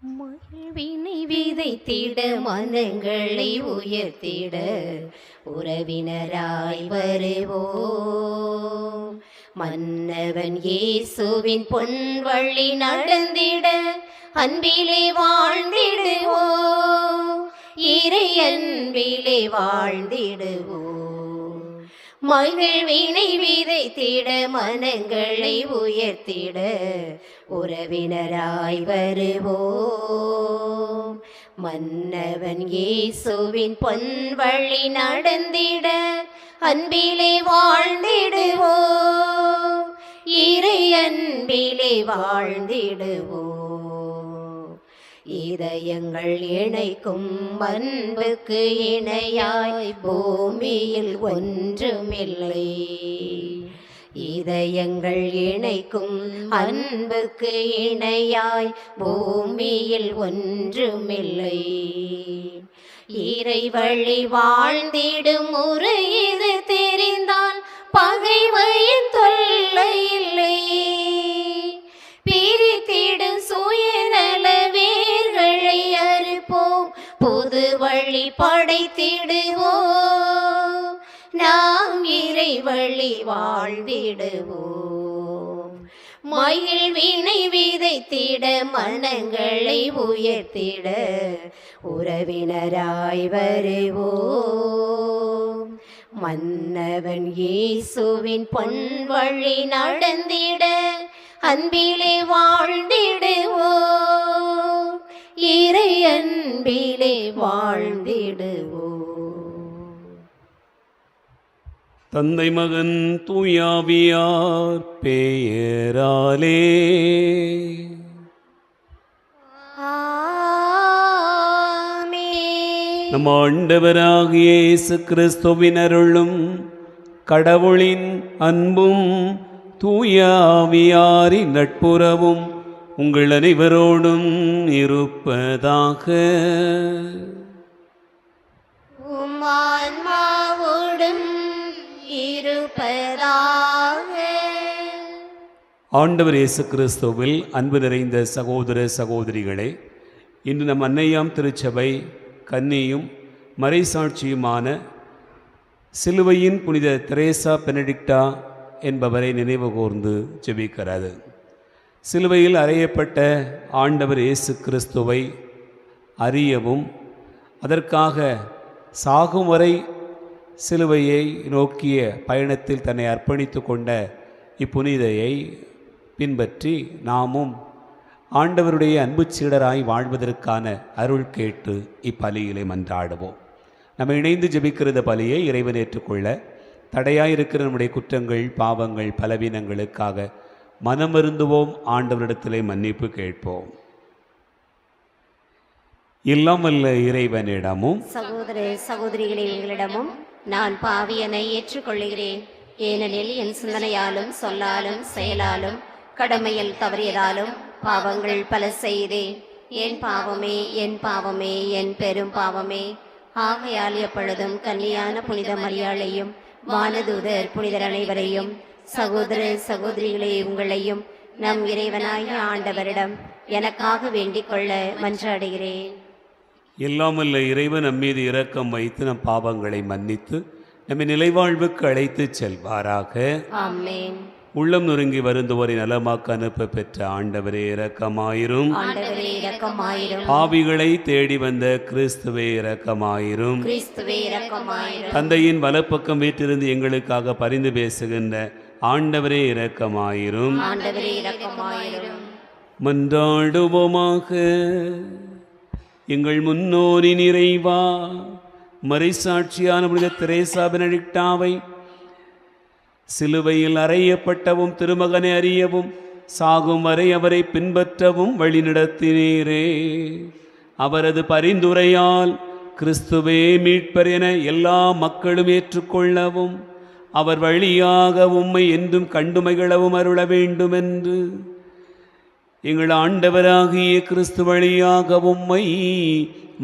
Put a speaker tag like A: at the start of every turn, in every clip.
A: மகிழ்வினை விதைத்திட மனங்களை உயர்த்திட உறவினராய் வருவோம். மன்னவன் இயேசுவின் பொன்வழி நடந்திட அன்பிலே வாழ்ந்திடுவோம். இறை அன்பிலே வாழ்ந்திடுவோம். மகிழ்வினை விதைத்திட மனங்களை உயர்த்திட உறவினராய் வருவோம். மன்னவன் இயேசுவின் பொன்வழி நடந்திட அன்பிலே வாழ்ந்திடுவோம். இறை அன்பிலே வாழ்ந்திடுவோம். இதயங்கள் இணைக்கும் அன்புக்கு இணையாய் பூமியில் ஒன்றுமில்லை. இதயங்கள் இணைக்கும் அன்புக்கு இணையாய் பூமியில் ஒன்றுமில்லை. இறை வழி வாழ்ந்திடும் முறை இது தெரிந்தால் பகைமையின் தொல்லை இல்லை. பிரித்திடும் சுயநல வேர்களை அறுப்போம், புது வழி படைத்திடுவோம். நாம் இறை வழி வாழ்ந்திடுவோம். மகிழ்வினை விதைத்திட மனங்களை உயர்த்திட உறவினராய் வருவோம். மன்னவன் இயேசுவின் பொன்வழி நடந்திட அன்பிலே வாழ்ந்திடுவோம். இறை அன்பிலே வாழ்ந்திடுவோம்.
B: தந்தை மகன் தூயாவியார் பெயராலே
A: ஆமென்.
B: நம் ஆண்டவராகிய இயேசு கிறிஸ்துவின் அருளும் கடவுளின் அன்பும் தூயாவியாரின் நட்புறவும் உங்கள் அனைவரோடும் இருப்பதாக.
A: ஆன்மாவோடும் இருப்பதாக.
B: ஆண்டவர் இயேசு கிறிஸ்துவில் அன்பு நிறைந்த சகோதர சகோதரிகளே, இன்று நம் அன்னையாம் திருச்சபை கன்னியும் மறைசாட்சியுமான சிலுவையின் புனித தெரேசா பெனடிக்டா என்பவரை நினைவு கூர்ந்து ஜெபிக்கிறது. சிலுவையில் அறையப்பட்ட ஆண்டவர் இயேசு கிறிஸ்துவை அறியவும் அதற்காக சாகும் வரை சிலுவையை நோக்கிய பயணத்தில் தன்னை அர்ப்பணித்து கொண்ட இப்புனிதையை பின்பற்றி நாமும் ஆண்டவருடைய அன்பு சீடராய் வாழ்வதற்கான அருள் கேட்டு இப்பலியிலே மன்றாடுவோம். நம்ம இணைந்து ஜெபிக்கிறத பலியை இறைவன் ஏற்றுக்கொள்ள தடையாயிருக்கிற நம்முடைய குற்றங்கள், பாவங்கள், பலவீனங்களுக்காக மனம் வருந்துவோம். ஆண்டவரிடத்திலே மன்னிப்பு கேட்போம். எல்லாம் வல்ல இறைவனிடமும்
A: சகோதர சகோதரிகளே, உங்களிடமும் நான் பாவியனை ஏற்றுக்கொள்கிறேன். ஏனெனில் என் சிந்தனையாலும் சொல்லாலும் செயலாலும் கடமையில் தவறியதாலும் பாவங்கள் பல செய்தேன். என் பாவமே, என் பாவமே, என் பெரும் பாவமே. ஆகையால் எப்பொழுதும் கன்னியான புனித மரியாளையும் வானதூதர் புனிதர் அனைவரையும் சகோதர சகோதரிகளே உங்களையும் நம் இறைவனாகிய ஆண்டவரிடம் எனக்காக வேண்டிக் கொள்ள மன்றாடுகிறேன்.
B: எல்லாம் வல்ல இறைவன் நம்மீது இரக்கம் வைத்து நம் பாவங்களை மன்னித்து நம்மை நிலைவாழ்வுக்கு அழைத்து செல்வாராக.
A: ஆமென்.
B: உள்ளம் நொறுங்கி வருந்துவோரை நலமாக்க அனுப்ப பெற்ற ஆண்டவரே இரக்கமாயிரும்.
A: ஆண்டவரே இரக்கமாயிரும்.
B: பாவிகளை தேடி வந்த கிறிஸ்துவே இரக்கமாயிரும்.
A: கிறிஸ்துவே இரக்கமாயிரும்.
B: தந்தையின் வலப்பக்கம் வீற்றிருந்து எங்களுக்காக பரிந்து பேசுகின்ற ஆண்டவரே இரக்கமாயிரும்.
A: ஆண்டவரே இரக்கமாயிரும்.
B: மன்றாடுவோமாக. எங்கள் முன்னோரின் இறைவா, மறைசாட்சியான புனித தெரேசா பெனடிக்டாவை சிலுவையில் அறையப்பட்டவும் திருமகனை அறியவும் சாகும் வரை அவரை பின்பற்றவும் வழிநடத்தினீரே. அவரது பரிந்துரையால் கிறிஸ்துவே மீட்பர் என எல்லா மக்களும் ஏற்றுக்கொள்ளவும் அவர் வழியாக உம்மை என்றும் கண்டு மகிழவும் அருள வேண்டுமென்று எங்கள் ஆண்டவராகிய கிறிஸ்து வழியாக உம்மை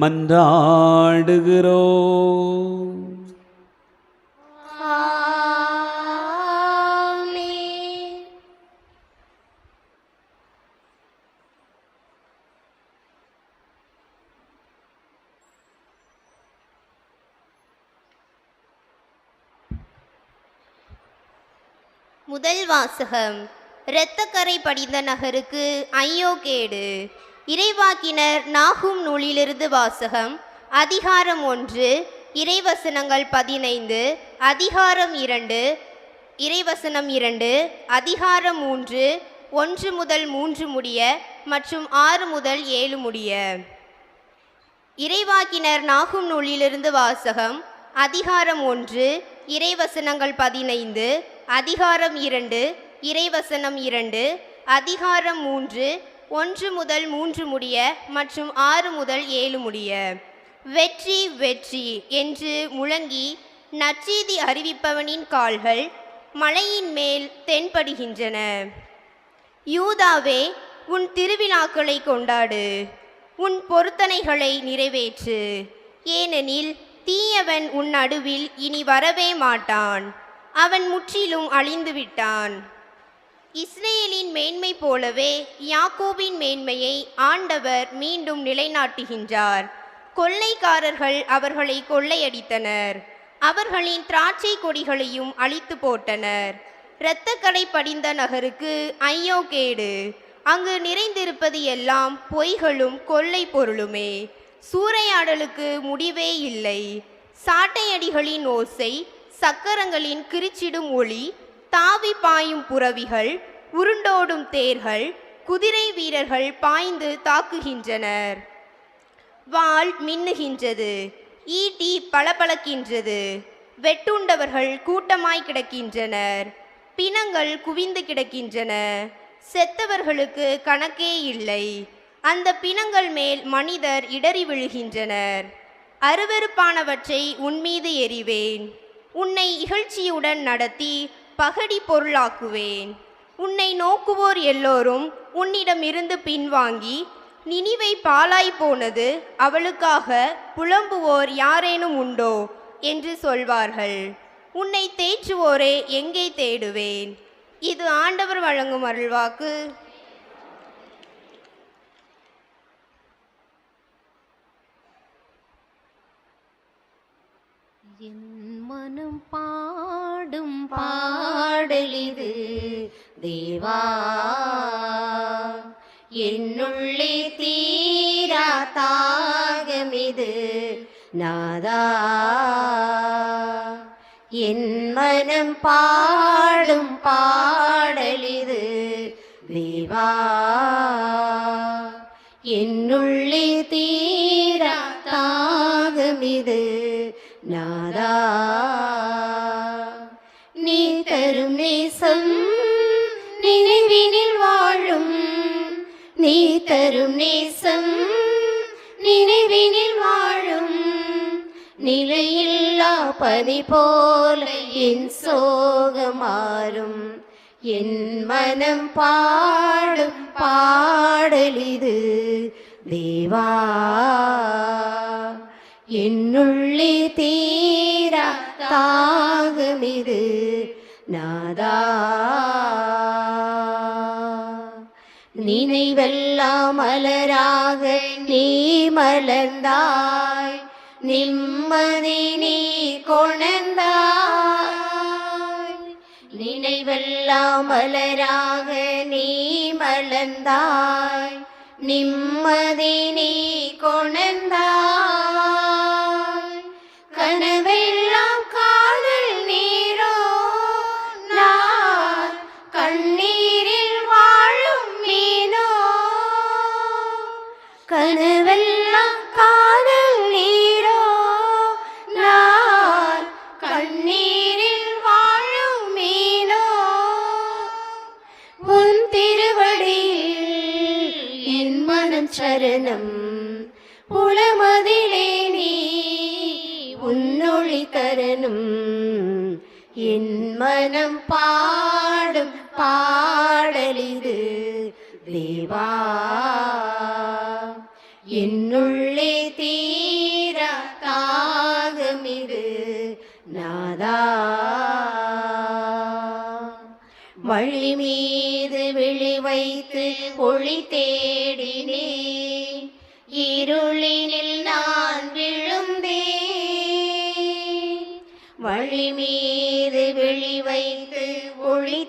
B: மன்றாடுகிறோம்.
C: முதல் வாசகம். இரத்தக்கரை படிந்த நகருக்கு ஐயோ கேடு. இறைவாக்கினர் நாகும் நூலிலிருந்து வாசகம். அதிகாரம் 1 இறைவசனங்கள் 15, அதிகாரம் 2 இறைவசனம் 2, அதிகாரம் 3 1 முதல் 3 முடிய மற்றும் 6 முதல் 7 முடிய. இறைவாக்கினர் நாகும் நூலிலிருந்து வாசகம். அதிகாரம் 1 இறைவசனங்கள் 15, அதிகாரம் 2 இறைவசனம் 2, அதிகாரம் 3 1 முதல் 3 முடிய மற்றும் 6 முதல் 7 முடிய. வெற்றி வெற்றி என்று முழங்கி நற்செய்தி அறிவிப்பவனின் கால்கள் மலையின் மேல் தென்படுகின்றன. யூதாவே, உன் திருவிழாக்களை கொண்டாடு, உன் பொருத்தனைகளை நிறைவேற்று. ஏனெனில் தீயவன் உன் நடுவில் இனி வரவே மாட்டான், அவன் முற்றிலும் அழிந்து விட்டான். இஸ்ரேலின் மேன்மை போலவே யாக்கோபின் மேன்மையை ஆண்டவர் மீண்டும் நிலைநாட்டுகின்றார். கொள்ளைக்காரர்கள் அவர்களை கொள்ளையடித்தனர், அவர்களின் திராட்சை கொடிகளையும் அழித்து போட்டனர். இரத்தக்கரை படிந்த நகருக்கு ஐயோ கேடு. அங்கு நிறைந்திருப்பது எல்லாம் பொய்களும் கொள்ளை பொருளுமே. சூறையாடலுக்கு முடிவே இல்லை. சாட்டையடிகளின் ஓசை, சக்கரங்களின் கிரிச்சிடும் ஒளி, தாவி பாயும் புறவிகள், உருண்டோடும் தேர்கள், குதிரை வீரர்கள் பாய்ந்து தாக்குகின்றனர். வாள் மின்னுகின்றது, ஈட்டி பளபளக்கின்றது. வெட்டுண்டவர்கள் கூட்டமாய் கிடக்கின்றனர், பிணங்கள் குவிந்து கிடக்கின்றன. செத்தவர்களுக்கு கணக்கே இல்லை. அந்த பிணங்கள் மேல் மனிதர் இடறி விழுகின்றனர். அருவருப்பானவற்றை உன்மீது எறிவேன். உன்னை இகழ்ச்சியுடன் நடத்தி பகடி பொருளாக்குவேன். உன்னை நோக்குவோர் எல்லோரும் உன்னிடமிருந்து பின்வாங்கி, நினிவை பாழாய் போனது, அவளுக்காக புலம்புவோர் யாரேனும் உண்டோ என்று சொல்வார்கள். உன்னை தேற்றுவோரே எங்கே தேடுவேன்? இது ஆண்டவர் வழங்கும் அருள்வாக்கு.
A: என் மனம் பாடும் பாடலிது தேவா, என்னுள்ளே தீரா தாகமிது நாதா. என் மனம் பாடும் பாடலிது தேவா, என்னுள்ளே தீரா தாகமிது நாதா. நீ தரும் நேசம் நினைவினில் வாழும், நீ தரும் நேசம் நினைவினில் வாழும். நிலையில்லா பனி போல என் சோகமாறும். என் மனம் பாடும் பாடலிது தேவா, என்னுள்ளே தீரா தாகமிது நாதா. நினைவெல்லாம் மலராக நீ மலர்ந்தாய், நிம்மதி நீ கொணர்ந்தாய். நினைவெல்லாம் மலராக நீ மலர்ந்தாய், நிம்மதி நீ கொணர்ந்தாய். கனவெல்லாம் காதல் நீரோ, நான் கண்ணீரில் வாழும் மீனோ. கனவெல்லாம் காதல் நீரோ, நான் கண்ணீரில் வாழும் மீனோ. உன் திருவடியில் என் மனம் சரணம், உளமதிலே நீ உன்னொளி தரணும். என் மனம் பாடும் பாடலிது தேவா, என்னுள்ளே தீரா தாகமிது நாதா. வழி மீது விழி வைத்து ஒளி தேடினேன், இருளினில் நான் விழுந்தேன். வழி மீது விழி வைத்து ஒளி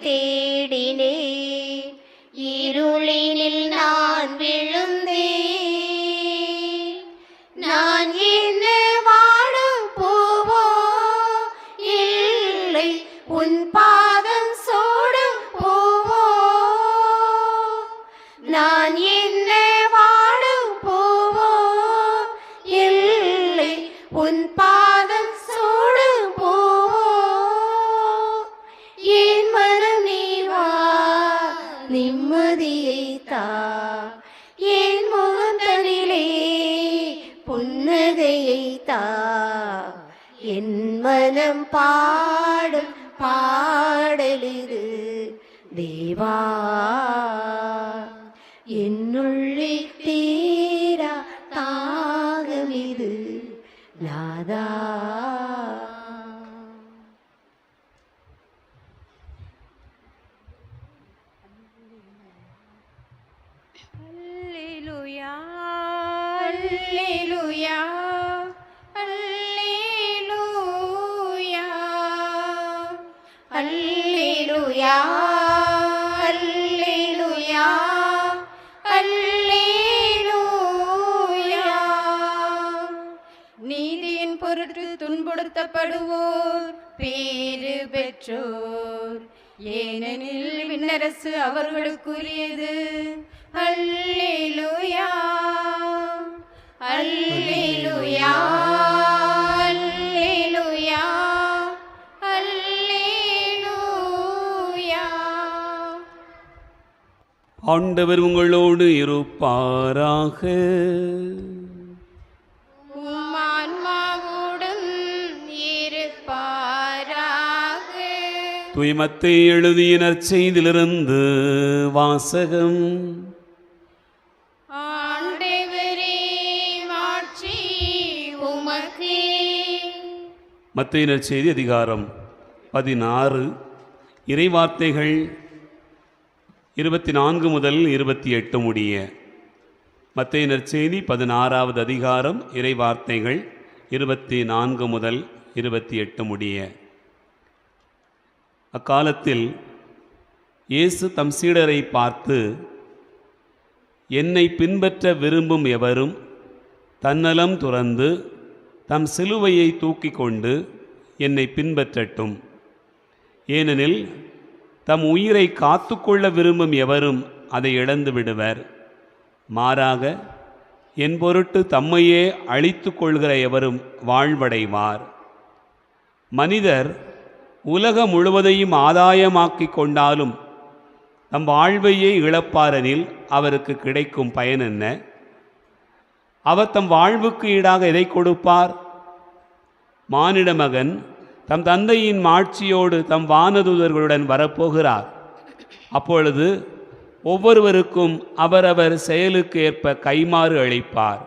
A: நான் என்ன வாடும் பூவோ இல்லை உன் பாதம் சூடும் பூவோ என் மனம் நீ வா நிம்மதியை தா என் முகந்தனிலே புன்னகையை தா என் மனம் பாடும் பாடலிது தேவா என்னுள்ளே தீரா தாகமிது நாதா.
C: அல்லேலூயா அல்லேலூயா அல்லேலூயா
A: அல்லேலூயா அல்லேலூயா அல்லேலூயா.
C: நீதியின் பொருட்டு துன்புறுத்தப்படுவோர் பேறு பெற்றோர், ஏனெனில் விண்ணரசு அவர்களுக்குரியது. அல்லேலூயா அல்லேலூயா அல்லேலூயா அல்லேலூயா.
B: ஆண்டவர் உங்களோடு இருப்பாராக.
C: உம் ஆன்மாவோடும் இருப்பாராக.
B: தூய்மத்தை எழுதிய நற்செய்தியிலிருந்து வாசகம்.
C: ஆண்டவரே மாட்சி உமக்கே.
B: மத்தேயு நற்செய்தி அதிகாரம் 16 இறைவார்த்தைகள் 24 முதல் 28 முடிய. மத்தேயு நற்செய்தி 16வது அதிகாரம் இறைவார்த்தைகள் 24 முதல் 28 முடிய. அக்காலத்தில் இயேசு தம் சீடரை பார்த்து, என்னை பின்பற்ற விரும்பும் எவரும் தன்னலம் துறந்து தம் சிலுவையை தூக்கி கொண்டு என்னை பின்பற்றட்டும். ஏனெனில் தம் உயிரை காத்துக்கொள்ள விரும்பும் எவரும் அதை இழந்து விடுவர். மாறாக என் பொருட்டு தம்மையே அழித்து கொள்கிற எவரும் வாழ்வடைவார். மனிதர் உலகம் முழுவதையும் ஆதாயமாக்கிக் கொண்டாலும் தம் வாழ்வையே இழப்பாரெனில் அவருக்கு கிடைக்கும் பயன் என்ன? அவர் தம் வாழ்வுக்கு ஈடாக எதை கொடுப்பார்? மானிட மகன் தம் தந்தையின் மாட்சியோடு தம் வானதூதர்களுடன் வரப்போகிறார். அப்பொழுது ஒவ்வொருவருக்கும் அவரவர் செயலுக்கு ஏற்ப கைமாறு அளிப்பார்.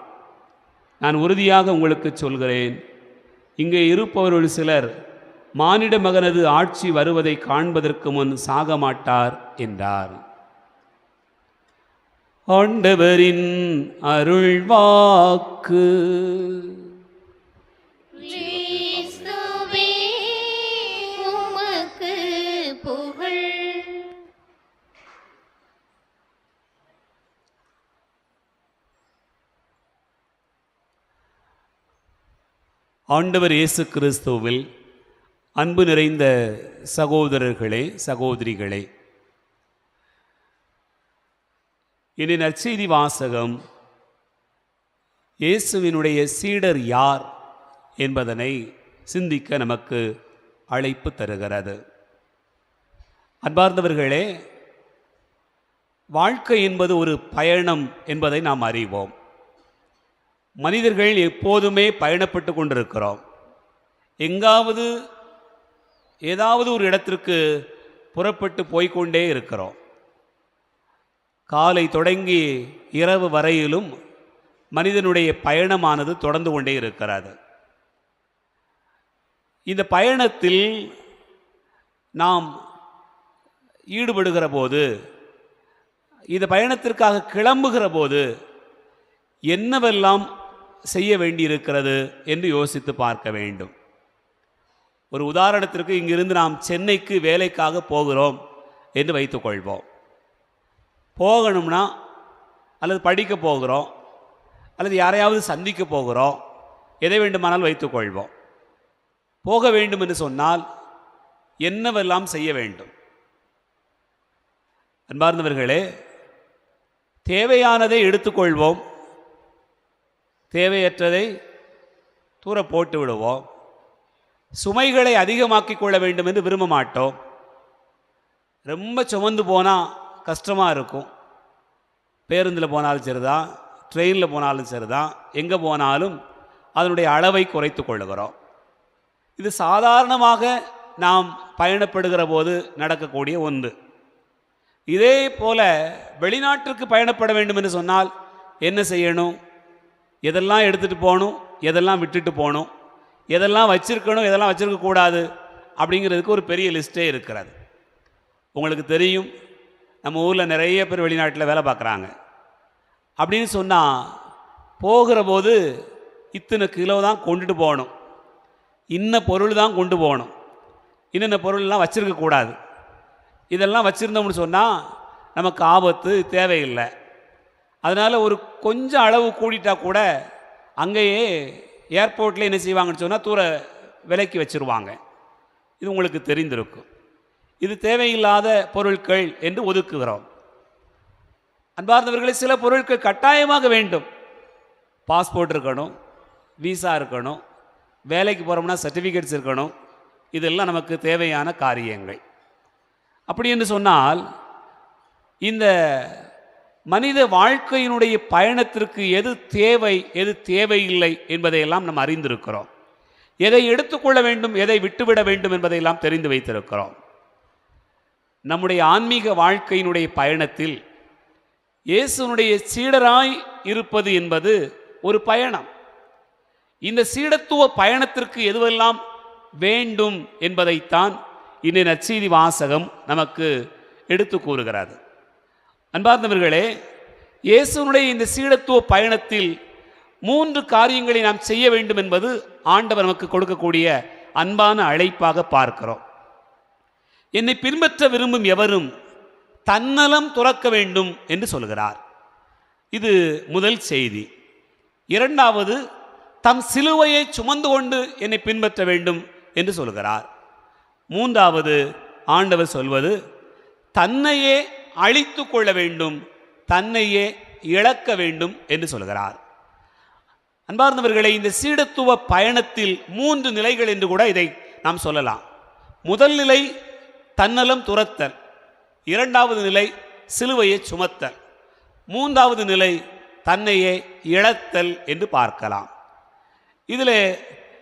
B: நான் உறுதியாக உங்களுக்கு சொல்கிறேன், இங்கே இருப்பவர்கள் சிலர் மானிட மகனது ஆட்சி வருவதை காண்பதற்கு முன் சாக மாட்டார் என்றார். ஆண்டவரின் அருள்வாக்கு.
A: கிறிஸ்துவே உமக்கு புகழ்.
B: ஆண்டவர் இயேசு கிறிஸ்துவில் அன்பு நிறைந்த சகோதரர்களே, சகோதரிகளே, இனி நற்செய்தி வாசகம் இயேசுவினுடைய சீடர் யார் என்பதனை சிந்திக்க நமக்கு அழைப்பு தருகிறது. அன்பார்ந்தவர்களே, வாழ்க்கை என்பது ஒரு பயணம் என்பதை நாம் அறிவோம். மனிதர்கள் எப்போதுமே பயணப்பட்டு கொண்டிருக்கிறோம். எங்காவது ஏதாவது ஒரு இடத்திற்கு புறப்பட்டு போய்கொண்டே இருக்கிறோம். காலை தொடங்கி இரவு வரையிலும் மனிதனுடைய பயணமானது தொடர்ந்து கொண்டே இருக்கிறது. இந்த பயணத்தில் நாம் ஈடுபடுகிற போது, இந்த பயணத்திற்காக கிளம்புகிற போது என்னவெல்லாம் செய்ய வேண்டியிருக்கிறது என்று யோசித்து பார்க்க வேண்டும். ஒரு உதாரணத்திற்கு, இங்கிருந்து நாம் சென்னைக்கு வேலைக்காக போகிறோம் என்று வைத்துக்கொள்வோம். போகணும்னா அல்லது படிக்க போகிறோம் அல்லது யாரையாவது சந்திக்க போகிறோம், எதை வேண்டுமானால் வைத்துக்கொள்வோம். போக வேண்டும் என்று சொன்னால் என்னவெல்லாம் செய்ய வேண்டும்? அன்பார்ந்தவர்களே, தேவையானதை எடுத்துக்கொள்வோம், தேவையற்றதை தூர போட்டு விடுவோம். சுமைகளை அதிகமாக்கி கொள்ள வேண்டும் என்று விரும்ப மாட்டோம். ரொம்ப சுமந்து போனால் கஷ்டமாக இருக்கும். பேருந்தில் போனாலும் சரிதான், ட்ரெயினில் போனாலும் சரிதான், எங்கே போனாலும் அதனுடைய அளவை குறைத்து கொள்ளுகிறோம். இது சாதாரணமாக நாம் பயணப்படுகிற போது நடக்கக்கூடிய ஒன்று. இதே போல வெளிநாட்டிற்கு பயணப்பட வேண்டும் என்று சொன்னால் என்ன செய்யணும்? எதெல்லாம் எடுத்துகிட்டு போகணும், எதெல்லாம் விட்டுட்டு போகணும், எதெல்லாம் வச்சிருக்கணும், எதெல்லாம் வச்சிருக்கக்கூடாது அப்படிங்கிறதுக்கு ஒரு பெரிய லிஸ்ட்டே இருக்கிறது. உங்களுக்கு தெரியும், நம்ம ஊரில் நிறைய பேர் வெளிநாட்டில் வேலை பார்க்குறாங்க. அப்படின்னு சொன்னால் போகிற போது இத்தனை கிலோ தான் கொண்டுட்டு போகணும், இன்ன பொருள் தான் கொண்டு போகணும், இன்னென்ன பொருள்லாம் வச்சுருக்கக்கூடாது. இதெல்லாம் வச்சுருந்தோம்னு சொன்னால் நமக்கு ஆபத்து தேவையில்லை. அதனால் ஒரு கொஞ்சம் அளவு கூடிட்டா கூட அங்கேயே ஏர்போர்ட்டில் என்ன செய்வாங்கன்னு சொன்னால் தூர விலைக்கு வச்சுருவாங்க. இது உங்களுக்கு தெரிந்திருக்கும். இது தேவையில்லாத பொருட்கள் என்று ஒதுக்குகிறோம். அன்பார்ந்தவர்களே, சில பொருட்கள் கட்டாயமாக வேண்டும். பாஸ்போர்ட் இருக்கணும், விசா இருக்கணும், வேலைக்கு போகிறோம்னா சர்டிஃபிகேட்ஸ் இருக்கணும். இதெல்லாம் நமக்கு தேவையான காரியங்கள். அப்படி என்று சொன்னால் இந்த மனித வாழ்க்கையினுடைய பயணத்திற்கு எது தேவை, எது தேவையில்லை என்பதையெல்லாம் நாம் அறிந்திருக்கிறோம். எதை எடுத்துக்கொள்ள வேண்டும், எதை விட்டுவிட வேண்டும் என்பதையெல்லாம் தெரிந்து வைத்திருக்கிறோம். நம்முடைய ஆன்மீக வாழ்க்கையினுடைய பயணத்தில் இயேசுனுடைய சீடராய் இருப்பது என்பது ஒரு பயணம். இந்த சீடத்துவ பயணத்திற்கு எதுவெல்லாம் வேண்டும் என்பதைத்தான் இன்றைய நற்செய்தி வாசகம் நமக்கு எடுத்து கூறுகிறது. அன்பார்ந்தவர்களே, இயேசுனுடைய இந்த சீடத்துவ பயணத்தில் 3 காரியங்களை நாம் செய்ய வேண்டும் என்பது ஆண்டவர் நமக்கு கொடுக்கக்கூடிய அன்பான அழைப்பாக பார்க்கிறோம். என்னை பின்பற்ற விரும்பும் எவரும் தன்னலம் துறக்க வேண்டும் என்று சொல்கிறார். இது முதல் செய்தி. இரண்டாவது, தம் சிலுவையை சுமந்து கொண்டு என்னை பின்பற்ற வேண்டும் என்று சொல்கிறார். மூன்றாவது, ஆண்டவர் சொல்வது தன்னையே அழித்து கொள்ள வேண்டும், தன்னையே இழக்க வேண்டும் என்று சொல்கிறார். அன்பார்ந்தவர்களை, இந்த சீடத்துவ பயணத்தில் 3 நிலைகள் என்று கூட இதை நாம் சொல்லலாம். முதல் நிலை தன்னலம் துறத்தல், இரண்டாவது நிலை சிலுவையை சுமத்தல், மூன்றாவது நிலை தன்னையே இழத்தல் என்று பார்க்கலாம். இதில்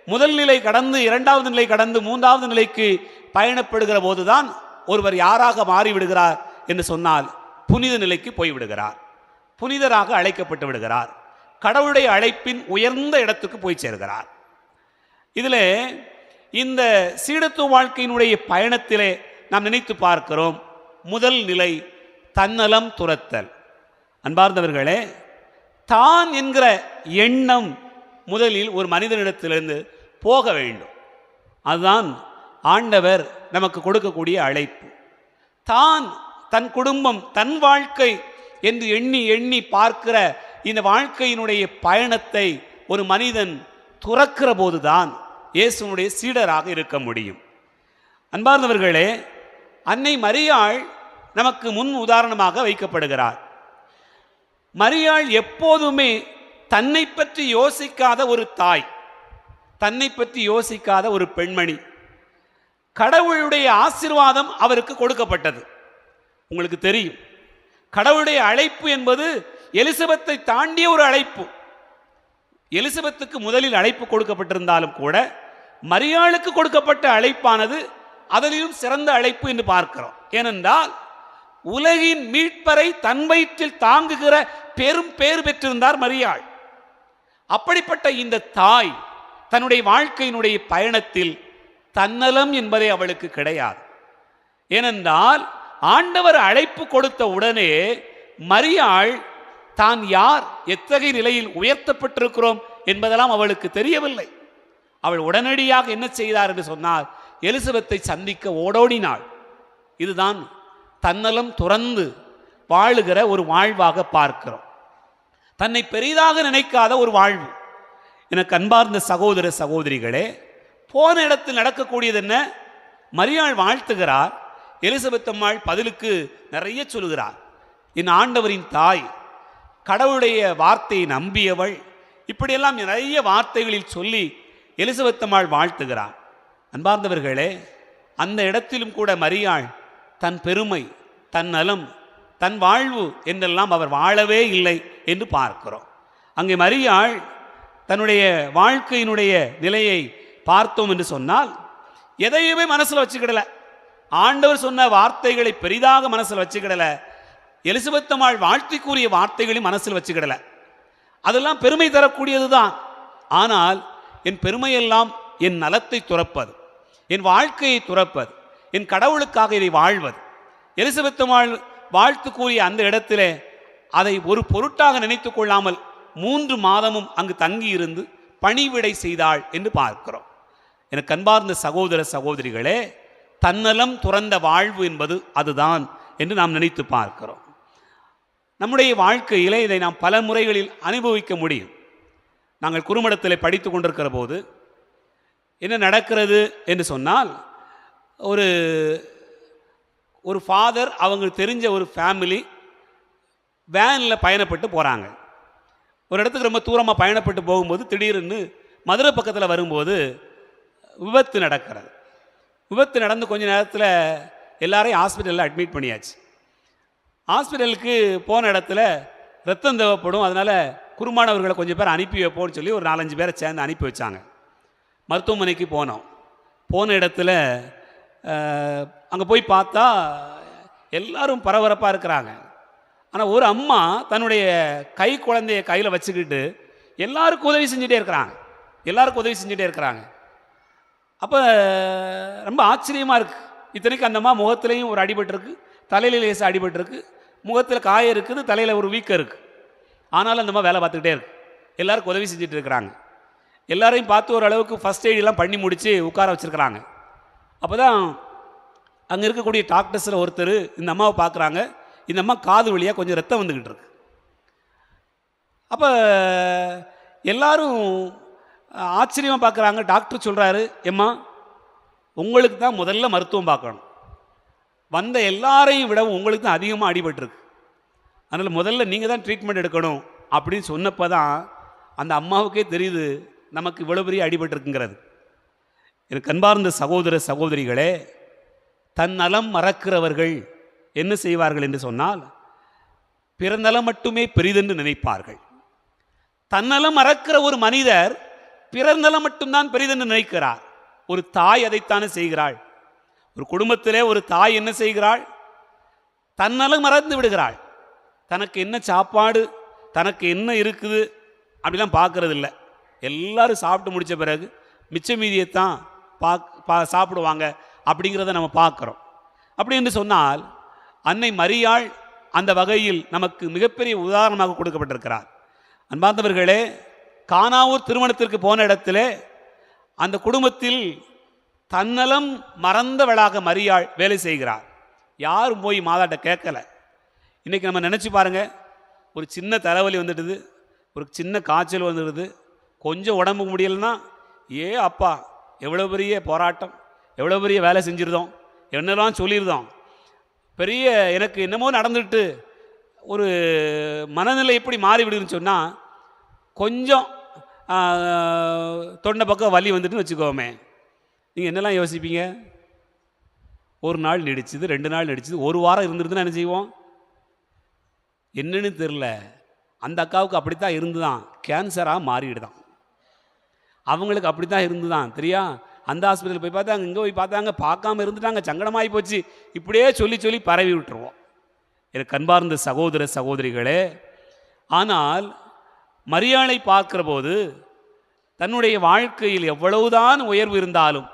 B: முதல் நிலை கடந்து இரண்டாவது நிலை கடந்து மூன்றாவது நிலைக்கு பயணப்படுகிற போதுதான் ஒருவர் யாராக மாறிவிடுகிறார் என்று சொன்னால் புனித நிலைக்கு போய்விடுகிறார், புனிதராக அழைக்கப்பட்டு விடுகிறார், கடவுளுடைய அழைப்பின் உயர்ந்த இடத்துக்கு போய் சேர்கிறார். இதில் இந்த சீடத்துவ வாழ்க்கையினுடைய பயணத்திலே நாம் நினைத்து பார்க்கிறோம். முதல் நிலை தன்னலம் துறத்தல். அன்பார்ந்தவர்களே, தான் என்கிற எண்ணம் முதலில் ஒரு மனிதனிடத்திலிருந்து போக வேண்டும். அதுதான் ஆண்டவர் நமக்கு கொடுக்கக்கூடிய அழைப்பு. தான், தன் குடும்பம், தன் வாழ்க்கை என்று எண்ணி எண்ணி பார்க்கிற இந்த வாழ்க்கையினுடைய பயணத்தை ஒரு மனிதன் துறக்கிற போதுதான் இயேசுனுடைய சீடராக இருக்க முடியும். அன்பார்ந்தவர்களே, அன்னை மரியாள் நமக்கு முன் உதாரணமாக வைக்கப்படுகிறார். மரியாள் எப்போதுமே தன்னை பற்றி யோசிக்காத ஒரு தாய், தன்னை பற்றி யோசிக்காத ஒரு பெண்மணி. கடவுளுடைய ஆசீர்வாதம் அவருக்கு கொடுக்கப்பட்டது. உங்களுக்கு தெரியும், கடவுளுடைய அழைப்பு என்பது எலிசபெத்தை தாண்டிய ஒரு அழைப்பு. எலிசபெத்துக்கு முதலில் அழைப்பு கொடுக்கப்பட்டிருந்தாலும் கூட மரியாளுக்கு கொடுக்கப்பட்ட அழைப்பானது அதிலும் சிறந்த அழைப்பு என்று பார்க்கிறோம். ஏனென்றால் உலகின் மீட்பரை தன் வயிற்றில் தாங்குகிற பெரும் பேறு பெற்றிருந்தார் மரியாள். அப்படிப்பட்ட இந்த தாய் தன்னுடைய வாழ்க்கையினுடைய பயணத்தில் தன்னலம் என்பதை அவளுக்கு கிடையாது. ஏனென்றால் ஆண்டவர் அழைப்பு கொடுத்த உடனே மரியாள் தான் யார், எத்தகைய நிலையில் உயர்த்தப்பட்டிருக்கிறோம் என்பதெல்லாம் அவளுக்கு தெரியவில்லை. அவள் உடனடியாக என்ன செய்தார் என்று சொன்னால் எலிசபெத்தை சந்திக்க ஓடோடினாள். இதுதான் தன்னலம் துறந்து வாழுகிற ஒரு வாழ்வாக பார்க்கிறோம். தன்னை பெரிதாக நினைக்காத ஒரு வாழ்வு. எனக்கு அன்பார்ந்த சகோதர சகோதரிகளே, போன இடத்தில் நடக்கக்கூடியது என்ன? மரியாள் வாழ்த்துகிறார், எலிசபெத் அம்மாள் பதிலுக்கு நிறைய சொல்கிறார். என் ஆண்டவரின் தாய், கடவுளுடைய வார்த்தையை நம்பியவள், இப்படியெல்லாம் நிறைய வார்த்தைகளில் சொல்லி எலிசபெத் அம்மாள் வாழ்த்துகிறார். அன்பார்ந்தவர்களே, அந்த இடத்திலும் கூட மரியாள் தன் பெருமை, தன் நலம், தன் வாழ்வு என்றெல்லாம் அவர் வாழவே இல்லை என்று பார்க்கிறோம். அங்கே மரியாள் தன்னுடைய வாழ்க்கையினுடைய நிலையை பார்த்தோம் என்று சொன்னால் எதையுமே மனசில் வச்சுக்கிடல. ஆண்டவர் சொன்ன வார்த்தைகளை பெரிதாக மனசில் வச்சுக்கிடல. எலிசபெத் அம்மாள் வாழ்த்திக்குரிய வார்த்தைகளையும் மனசில் வச்சுக்கிடல. அதெல்லாம் பெருமை தரக்கூடியது தான். ஆனால் என் பெருமையெல்லாம் என் நலத்தை துறப்பது, என் வாழ்க்கையை துறப்பது, என் கடவுளுக்காக இதை வாழ்வது. எலிசபெத் அம்மாள் வாழ்த்து கூறிய அந்த இடத்திலே அதை ஒரு பொருட்டாக நினைத்து கொள்ளாமல் 3 மாதமும் அங்கு தங்கியிருந்து பணிவிடை செய்தாள் என்று பார்க்கிறோம். எனக்கு அன்பார்ந்த சகோதர சகோதரிகளே, தன்னலம் துறந்த வாழ்வு என்பது அதுதான் என்று நாம் நினைத்து பார்க்கிறோம். நம்முடைய வாழ்க்கையிலே இதை நாம் பல முறைகளில் அனுபவிக்க முடியும். நாங்கள் குறுமடத்தில் படித்து கொண்டிருக்கிற போது என்ன நடக்கிறது என்று சொன்னால், ஒரு ஃபாதர் அவங்களுக்கு தெரிஞ்ச ஒரு ஃபேமிலி வேனில் பயணப்பட்டு போகிறாங்க. ஒரு இடத்துக்கு ரொம்ப தூரமாக பயணப்பட்டு போகும்போது திடீர்னு மதுரை பக்கத்தில் வரும்போது விபத்து நடக்கிறது. விபத்து நடந்து கொஞ்ச நேரத்தில் எல்லாரையும் ஹாஸ்பிட்டலில் அட்மிட் பண்ணியாச்சு. ஹாஸ்பிட்டலுக்கு போன இடத்துல ரத்தம் தேவைப்படும், அதனால் குருமானவர்களை கொஞ்சம் பேர் அனுப்பி வைப்போம்னு சொல்லி ஒரு 4-5 பேரை சேர்ந்து அனுப்பி வச்சாங்க. மருத்துவமனைக்கு போனோம். போன இடத்துல அங்கே போய் பார்த்தா எல்லாரும் பரபரப்பாக இருக்கிறாங்க. ஆனால் ஒரு அம்மா தன்னுடைய கை குழந்தைய கையில் வச்சுக்கிட்டு எல்லாருக்கும் உதவி செஞ்சுட்டே இருக்கிறாங்க. அப்போ ரொம்ப ஆச்சரியமாக இருக்குது. இத்தனைக்கு அந்த அம்மா முகத்துலேயும் ஒரு அடிபட்டிருக்கு, தலையில் லேசாக அடிபட்டிருக்கு, முகத்தில் காயம் இருக்குது, தலையில் ஒரு வீக்கம் இருக்குது. ஆனாலும் அந்த அம்மா வேலை பார்த்துக்கிட்டே இருக்கு, எல்லாருக்கும் உதவி செஞ்சுட்டு இருக்கிறாங்க. எல்லாரையும் பார்த்து ஓரளவுக்கு ஃபஸ்ட் எய்டெல்லாம் பண்ணி முடித்து உட்கார வச்சுருக்கிறாங்க. அப்போ தான் அங்கே இருக்கக்கூடிய டாக்டர்ஸில் ஒருத்தர் இந்த அம்மாவை பார்க்குறாங்க. இந்த அம்மா காது வழியாக கொஞ்சம் ரத்தம் வந்துக்கிட்டு இருக்கு. அப்போ எல்லாரும் ஆச்சரியமாக பார்க்குறாங்க. டாக்டர் சொல்கிறாரு, எம்மா உங்களுக்கு தான் முதல்ல மருத்துவம் பார்க்கணும், வந்த எல்லாரையும் விடவும் உங்களுக்கு தான் அதிகமாக அடிபட்டிருக்கு, அதனால் முதல்ல நீங்கள் தான் ட்ரீட்மெண்ட் எடுக்கணும் அப்படின்னு சொன்னப்போ தான் அந்த அம்மாவுக்கே தெரியுது நமக்கு இவ்வளோ பெரிய அடிபட்டிருக்குங்கிறது. எனக்கு அன்பார்ந்த சகோதர சகோதரிகளே, தன் நலம் மறக்கிறவர்கள் என்ன செய்வார்கள் என்று சொன்னால், பிறநலம் மட்டுமே பெரிதென்று நினைப்பார்கள். தன்னலம் மறக்கிற ஒரு மனிதர் பிறநலம் மட்டும்தான் பெரிதென்று நினைக்கிறார். ஒரு தாய் அதைத்தானே செய்கிறாள். ஒரு குடும்பத்திலே ஒரு தாய் என்ன செய்கிறாள்? தன்னலம் மறந்து விடுகிறாள். தனக்கு என்ன சாப்பாடு, தனக்கு என்ன இருக்குது அப்படிலாம் பார்க்கறது இல்லை. எல்லாரும் சாப்பிட்டு முடித்த பிறகு மிச்ச மீதியைத்தான் சாப்பிடுவாங்க அப்படிங்கிறத நம்ம பார்க்குறோம். அப்படி என்று சொன்னால் அன்னை மரியாள் அந்த வகையில் நமக்கு மிகப்பெரிய உதாரணமாக கொடுக்கப்பட்டிருக்கிறார். அன்பார்ந்தவர்களே, கானாவூர் திருமணத்திற்கு போன இடத்திலே அந்த குடும்பத்தில் தன்னலம் மறந்தவளாக மரியாள் வேலை செய்கிறார். யாரும் போய் மாதாட்ட கேட்கல. இன்றைக்கி நம்ம நினச்சி பாருங்கள், ஒரு சின்ன தலைவலி வந்துடுது, ஒரு சின்ன காய்ச்சல் வந்துடுது, கொஞ்சம் உடம்புக்கு முடியலைன்னா அப்பா எவ்வளோ பெரிய போராட்டம், எவ்வளோ பெரிய வேலை செஞ்சிருந்தோம், என்னெல்லாம் சொல்லியிருந்தோம், பெரிய எனக்கு என்னமோ நடந்துட்டு ஒரு மனநிலை எப்படி மாறிவிடுதுன்னு சொன்னால், கொஞ்சம் தொண்டை பக்கம் வலி வந்துட்டுன்னு வச்சுக்கோமே, நீங்கள் என்னெல்லாம் யோசிப்பீங்க? ஒரு நாள் நீடிச்சுது, 2 நாள் நீடிச்சுது, ஒரு வாரம் இருந்துருதுன்னா என்ன செய்வோம்? என்னன்னு தெரில, அந்த அக்காவுக்கு அப்படித்தான் இருந்துதான் கேன்சராக மாறிடுதான், அவங்களுக்கு அப்படி தான் இருந்துதான் தெரியா. அந்த ஹாஸ்பிட்டல் போய் பார்த்தாங்க, இங்கே போய் பார்த்தாங்க, பார்க்காம இருந்துட்டாங்க, சங்கடமாகி போச்சு, இப்படியே சொல்லி சொல்லி பரவி விட்டுருவோம். எனக்கு அன்பார்ந்த சகோதர சகோதரிகளே, ஆனால் மரியாளை பார்க்கிற போது தன்னுடைய வாழ்க்கையில் எவ்வளவுதான் உயர்வு இருந்தாலும்,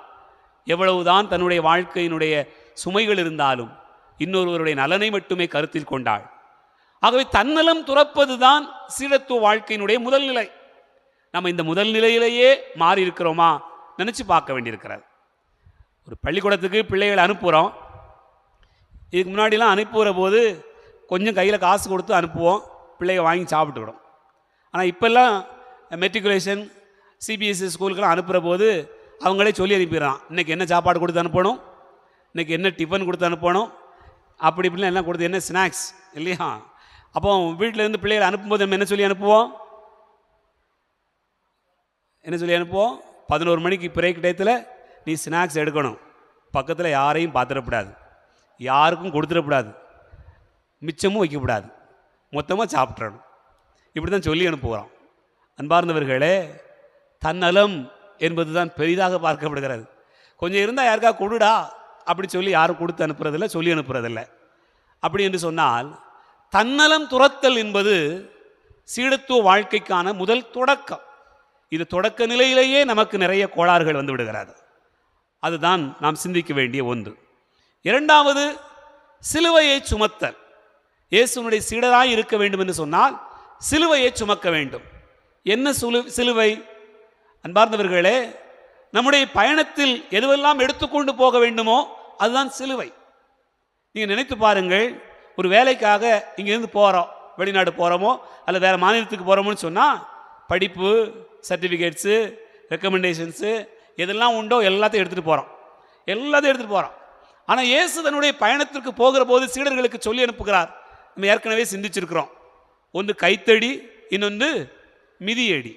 B: எவ்வளவுதான் தன்னுடைய வாழ்க்கையினுடைய சுமைகள் இருந்தாலும் இன்னொருவருடைய நலனை மட்டுமே கருத்தில் கொண்டாள். ஆகவே தன்னலம் துறப்பது தான் சீடத்துவ வாழ்க்கையினுடைய முதல் நிலை. நம்ம இந்த முதல் நிலையிலேயே மாறி இருக்கிறோமா நினச்சி பார்க்க வேண்டியிருக்கிறது. ஒரு பள்ளிக்கூடத்துக்கு பிள்ளைகளை அனுப்புகிறோம். இதுக்கு முன்னாடிலாம் அனுப்புகிற போது கொஞ்சம் கையில் காசு கொடுத்து அனுப்புவோம், பிள்ளைங்க வாங்கி சாப்பிட்டுக்கிடும். ஆனால் இப்போல்லாம் மெட்ரிகுலேஷன் சிபிஎஸ்சி ஸ்கூலுக்கெல்லாம் அனுப்புகிற போது அவங்களே சொல்லி அனுப்பிடுறான், இன்றைக்கி என்ன சாப்பாடு கொடுத்து அனுப்பணும், இன்றைக்கி என்ன டிஃபன் கொடுத்து அனுப்பணும், அப்படி இப்படிலாம் எல்லாம் கொடுத்து என்ன ஸ்நாக்ஸ் இல்லையா. அப்போ வீட்டிலேருந்து பிள்ளைகளை அனுப்பும்போது நம்ம என்ன சொல்லி அனுப்புவோம்? 11 மணிக்கு பிரேக் டயத்தில் நீ ஸ்நாக்ஸ் எடுக்கணும், பக்கத்தில் யாரையும் பார்த்துடக்கூடாது, யாருக்கும் கொடுத்துடக்கூடாது, மிச்சமும் வைக்கக்கூடாது, மொத்தமாக சாப்பிட்றணும். இப்படி தான் சொல்லி அனுப்புகிறோம். அன்பார்ந்தவர்களே, தன்னலம் என்பது தான் பெரிதாக பார்க்கப்படுகிறது. கொஞ்சம் இருந்தால் யாருக்கா கொடுடா அப்படி சொல்லி யாரும் கொடுத்து அனுப்புறதில்லை, சொல்லி அனுப்புறதில்லை. அப்படி என்று சொன்னால் தன்னலம் துரத்தல் என்பது சீடத்துவ வாழ்க்கைக்கான முதல் தொடக்கம். இது தொடக்க நிலையிலேயே நமக்கு நிறைய கோளாறுகள் வந்து விடுகிறது. அதுதான் நாம் சிந்திக்க வேண்டிய ஒன்று. இரண்டாவது, சிலுவையை சுமத்தல். இயேசுனுடைய சீடராய் இருக்க வேண்டும் என்று சொன்னால் சிலுவையை சுமக்க வேண்டும். என்ன சிலுவை? அன்பார்ந்தவர்களே, நம்முடைய பயணத்தில் எதுவெல்லாம் எடுத்துக்கொண்டு போக வேண்டுமோ அதுதான் சிலுவை. நீங்கள் நினைத்து பாருங்கள், ஒரு வேலைக்காக இங்கேருந்து போகிறோம், வெளிநாடு போகிறோமோ அல்லது வேறு மாநிலத்துக்கு போகிறோமோன்னு சொன்னால் படிப்பு, சர்டிஃபிகேட்ஸு, ரெக்கமெண்டேஷன்ஸு எதெல்லாம் உண்டோ எல்லாத்தையும் எடுத்துகிட்டு போகிறோம். ஆனால் இயேசு தன்னுடைய பயணத்திற்கு போகிற போது சீடர்களுக்கு சொல்லி அனுப்புகிறார். நம்ம ஏற்கனவே சிந்திச்சிருக்கிறோம். ஒன்று கைத்தடி, இன்னொன்று மிதியடி,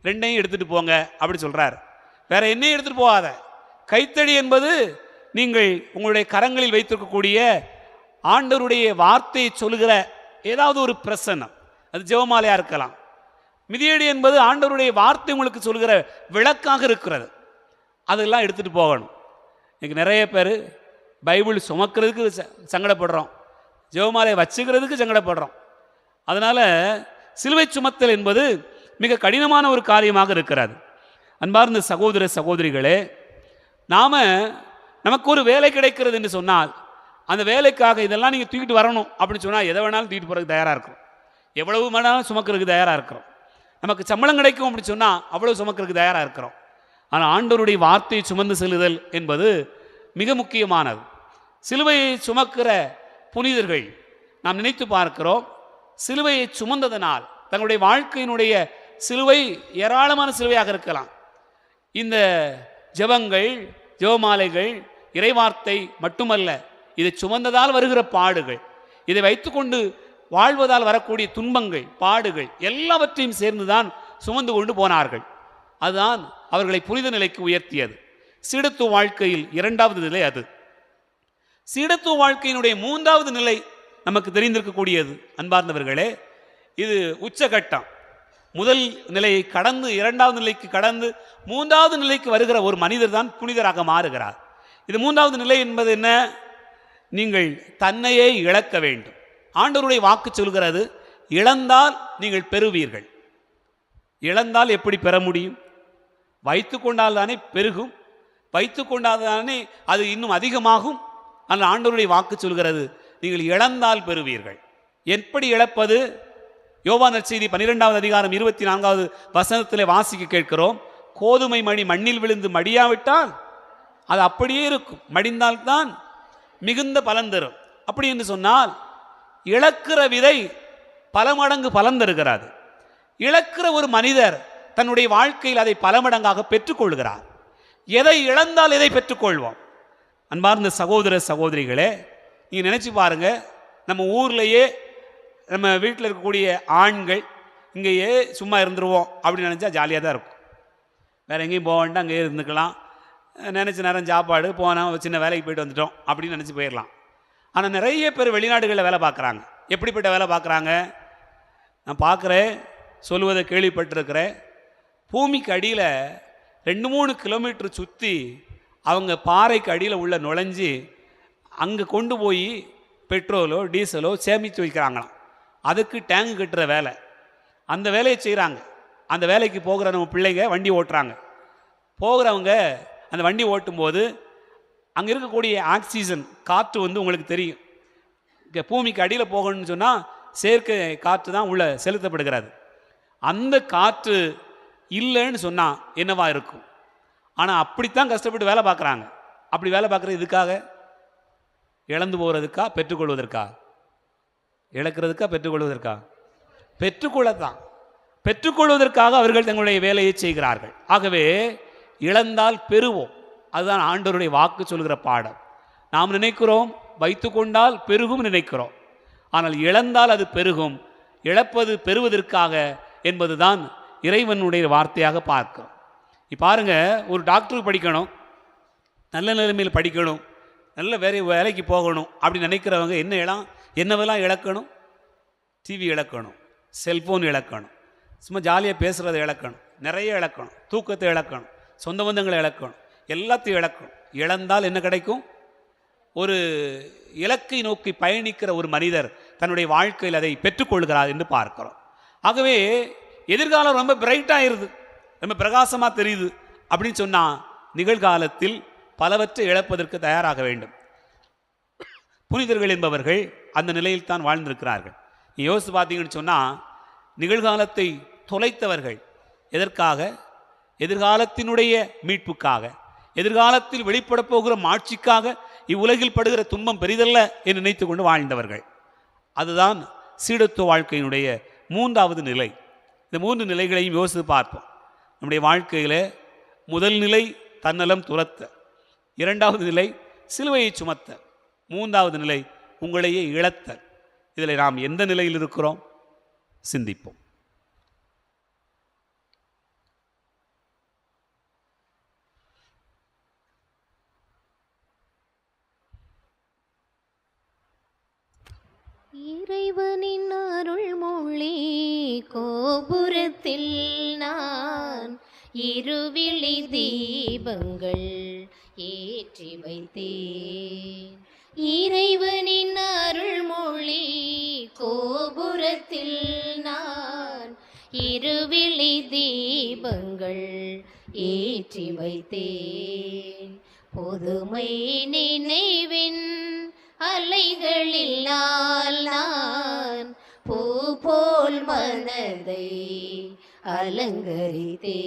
B: ரெண்டையும் எடுத்துகிட்டு போங்க அப்படி சொல்கிறார். வேற என்னையும் எடுத்துகிட்டு போகாத. கைத்தடி என்பது நீங்கள் உங்களுடைய கரங்களில் வைத்திருக்கக்கூடிய ஆண்டவருடைய வார்த்தையை சொல்லுகிற ஏதாவது ஒரு பிரசன்னம், அது ஜெபமாலையாக இருக்கலாம். மிதியடி என்பது ஆண்டவருடைய வார்த்தை உங்களுக்கு சொல்கிற விளக்காக இருக்கிறது. அதெல்லாம் எடுத்துகிட்டு போகணும். இன்னைக்கு நிறைய பேர் பைபிள் சுமக்கிறதுக்கு சங்கடப்படுறோம், ஜெபமாலையை வச்சுக்கிறதுக்கு சங்கடப்படுறோம். அதனால் சிலுவை சுமத்தல் என்பது மிக கடினமான ஒரு காரியமாக இருக்கிறது. அன்பார்ந்த சகோதர சகோதரிகளே, நமக்கு ஒரு வேலை கிடைக்கிறது என்று சொன்னால் அந்த வேலைக்காக இதெல்லாம் நீங்கள் தூக்கிட்டு வரணும் அப்படின்னு சொன்னால் எதை வேணாலும் தூக்கிட்டு போகிறதுக்கு தயாராக இருக்கிறோம், எவ்வளவு வேணாலும் சுமக்கிறதுக்கு தயாராக இருக்கிறோம். நமக்கு சம்பளம் கிடைக்கும் அப்படின்னு சொன்னால் அவ்வளவு சுமக்கிறதுக்கு தயாராக இருக்கிறோம். ஆனால் ஆண்டவருடைய வார்த்தையை சுமந்து செல்லுதல் என்பது மிக முக்கியமானது. சிலுவையை சுமக்கிற புனிதர்கள் நாம் நினைத்து பார்க்கிறோம். சிலுவையை சுமந்ததனால் தங்களுடைய வாழ்க்கையினுடைய சிலுவை ஏராளமான சிலுவையாக இருக்கலாம். இந்த ஜெபங்கள், ஜெபமாலைகள், இறைவார்த்தை மட்டுமல்ல, இதை சுமந்ததால் வருகிற பாடுகள், இதை வைத்துக்கொண்டு வாழ்வதால் வரக்கூடிய துன்பங்கள், பாடுகள் எல்லாவற்றையும் சேர்ந்துதான் சுமந்து கொண்டு போனார்கள். அதுதான் அவர்களை புனித நிலைக்கு உயர்த்தியது. சீடத்துவ வாழ்க்கையில் இரண்டாவது நிலை அது. சீடத்துவ வாழ்க்கையினுடைய மூன்றாவது நிலை நமக்கு தெரிந்திருக்கக்கூடியது. அன்பார்ந்தவர்களே, இது உச்சகட்டம். முதல் நிலையை கடந்து இரண்டாவது நிலைக்கு கடந்து மூன்றாவது நிலைக்கு வருகிற ஒரு மனிதர் தான் புனிதராக மாறுகிறார். இது மூன்றாவது நிலை என்பது என்ன? நீங்கள் தன்னையே இழக்க வேண்டும். ஆண்டவருடைய வாக்கு சொல்கிறது, இழந்தால் நீங்கள் பெறுவீர்கள். இழந்தால் எப்படி பெற முடியும்? வைத்து கொண்டால் தானே பெருகும், வைத்து கொண்டால் தானே அது இன்னும் அதிகமாகும். ஆனால் ஆண்டவருடைய வாக்கு சொல்கிறது, நீங்கள் இழந்தால் பெறுவீர்கள். எப்படி இழப்பது? யோவான் நற்செய்தி 12வது அதிகாரம் 24வது வசனத்திலே வாசிக்க கேட்கிறோம். கோதுமை மணி மண்ணில் விழுந்து மடியாவிட்டால் அது அப்படியே இருக்கும், மடிந்தால்தான் மிகுந்த பலன் தரும். அப்படி என்று சொன்னால் இழக்கிற விதை பல மடங்கு பலன் தருகிறது. இழக்கிற ஒரு மனிதர் தன்னுடைய வாழ்க்கையில் அதை பல மடங்காக பெற்றுக்கொள்கிறார். எதை இழந்தால் எதை பெற்றுக்கொள்வோம்? அன்பார்ந்த சகோதர சகோதரிகளே, நீங்கள் நினச்சி பாருங்க, நம்ம ஊர்லேயே நம்ம வீட்டில் இருக்கக்கூடிய ஆண்கள் இங்கேயே சும்மா இருந்துருவோம் அப்படின்னு நினச்சா ஜாலியாக தான் இருக்கும். வேறு எங்கேயும் போக வேண்டாம், அங்கேயே இருந்துக்கலாம், நினச்ச நேரம் சாப்பாடு, போனால் சின்ன வேலைக்கு போயிட்டு வந்துட்டோம் அப்படின்னு நினச்சி போயிடலாம். ஆனால் நிறைய பேர் வெளிநாடுகளில் வேலை பார்க்குறாங்க. எப்படிப்பட்ட வேலை பார்க்குறாங்க? நான் பார்க்குறேன், சொல்லுவதை கேள்விப்பட்டிருக்கிறேன். பூமிக்கு அடியில் 2-3 கிலோமீட்டர் சுற்றி அவங்க பாறைக்கு அடியில் உள்ள நுழைஞ்சி அங்கே கொண்டு போய் பெட்ரோலோ டீசலோ சேமித்து வைக்கிறாங்களாம். அதுக்கு டேங்கு கட்டுற வேலை, அந்த வேலையை செய்கிறாங்க. அந்த வேலைக்கு போகிற நம்ம பிள்ளைங்க வண்டி ஓட்டுறாங்க. போகிறவங்க அந்த வண்டி ஓட்டும்போது அங்கே இருக்கக்கூடிய ஆக்சிஜன் காற்று வந்து உங்களுக்கு தெரியும். இங்கே பூமிக்கு அடியில் போகணும்னு சொன்னால் செயற்கை காற்று தான் உள்ள செலுத்தப்படுகிறது. அந்த காற்று இல்லைன்னு சொன்னால் என்னவா இருக்கும்? ஆனால் அப்படித்தான் கஷ்டப்பட்டு வேலை பார்க்குறாங்க. அப்படி வேலை பார்க்குறது இதுக்காக, இழந்து போகிறதுக்கா பெற்றுக்கொள்வதற்கா? இழக்கிறதுக்கா பெற்றுக்கொள்வதற்கா? பெற்றுக்கொள்ளத்தான். பெற்றுக்கொள்வதற்காக அவர்கள் தங்களுடைய வேலையை செய்கிறார்கள். ஆகவே இழந்தால் பெறுவோம், அதுதான் ஆண்டவருடைய வாக்கு சொல்கிற பாடம். நாம் நினைக்கிறோம் வைத்து கொண்டால் பெருகும் நினைக்கிறோம். ஆனால் இழந்தால் அது பெருகும். இழப்பது பெறுவதற்காக என்பதுதான் இறைவனுடைய வார்த்தையாக பார்க்கிறோம். இப்போ பாருங்க, ஒரு டாக்டருக்கு படிக்கணும், நல்ல நிலைமையில் படிக்கணும், நல்ல வேலைக்கு போகணும் அப்படி நினைக்கிறவங்க என்னவெல்லாம் இழக்கணும்? டிவி இழக்கணும், செல்ஃபோன் இழக்கணும், சும்மா ஜாலியாக பேசுகிறத இழக்கணும், நிறைய இழக்கணும், தூக்கத்தை இழக்கணும், சொந்த பந்தங்களை இழக்கணும், எல்லாத்தையும் இழக்கணும். இழந்தால் என்ன கிடைக்கும்? ஒரு இலக்கை நோக்கி பயணிக்கிற ஒரு மனிதர் தன்னுடைய வாழ்க்கையில் அதை பெற்றுக்கொள்கிறார் என்று பார்க்கிறோம். ஆகவே எதிர்காலம் ரொம்ப பிரைட்டாகிருது, ரொம்ப பிரகாசமாக தெரியுது அப்படின்னு சொன்னால் நிகழ்காலத்தில் பலவற்றை இழப்பதற்கு தயாராக வேண்டும். புனிதர்கள் என்பவர்கள் அந்த நிலையில் தான் வாழ்ந்திருக்கிறார்கள். யோசித்து பார்த்தீங்கன்னு சொன்னால் நிகழ்காலத்தை தொலைத்தவர்கள் எதற்காக? எதிர்காலத்தினுடைய மீட்புக்காக, எதிர்காலத்தில் வெளிப்பட போகிற மாட்சிக்காக இவ்வுலகில் படுகிற துன்பம் பெரிதல்ல என்று நினைத்து கொண்டு வாழ்ந்தவர்கள். அதுதான் சீடத்துவ வாழ்க்கையினுடைய 3வது நிலை. இந்த 3 நிலைகளையும் யோசித்து பார்ப்போம். நம்முடைய வாழ்க்கையில் முதல் நிலை தன்னலம் துரத்த, 2வது நிலை சிலுவையை சுமத்த, 3வது நிலை உங்களையே இழத்த. இதில் நாம் எந்த நிலையில் இருக்கிறோம்? சிந்திப்போம்.
A: இறைவனின் அருள் மொழி கோபுரத்தில் நான் இருவிழி தீபங்கள் ஏற்றி வைத்தேன். இறைவனின் அருள் மொழி கோபுரத்தில் நான் இருவிழி தீபங்கள் ஏற்றி வைத்தேன். பொதுமை நினைவின் அலைகளில் நான் பூ போல் மனதை அலங்கரித்தேன்.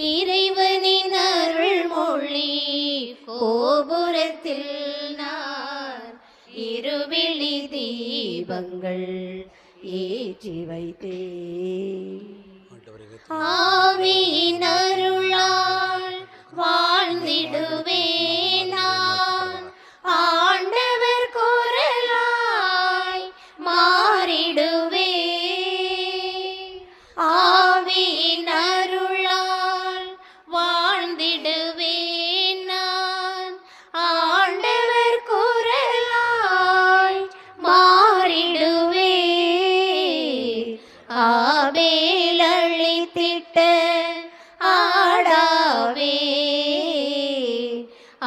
A: இறைவனின் அருள் மொழி கோபுரத்தில் நான் இருவிழி தீபங்கள் ஏற்றி வைத்தேன். ஆவியின் அருளால் வாழ்ந்திடுவேன் நான், ஆண்டவர் குரலாய் மாறிடுவேன். ஆவியின் அருளால் வாழ்ந்திடுவேன் நான், ஆண்டவர் குரலாய் மாறிடுவேன். ஆபேல் அழித்திட்ட ஆடாவே,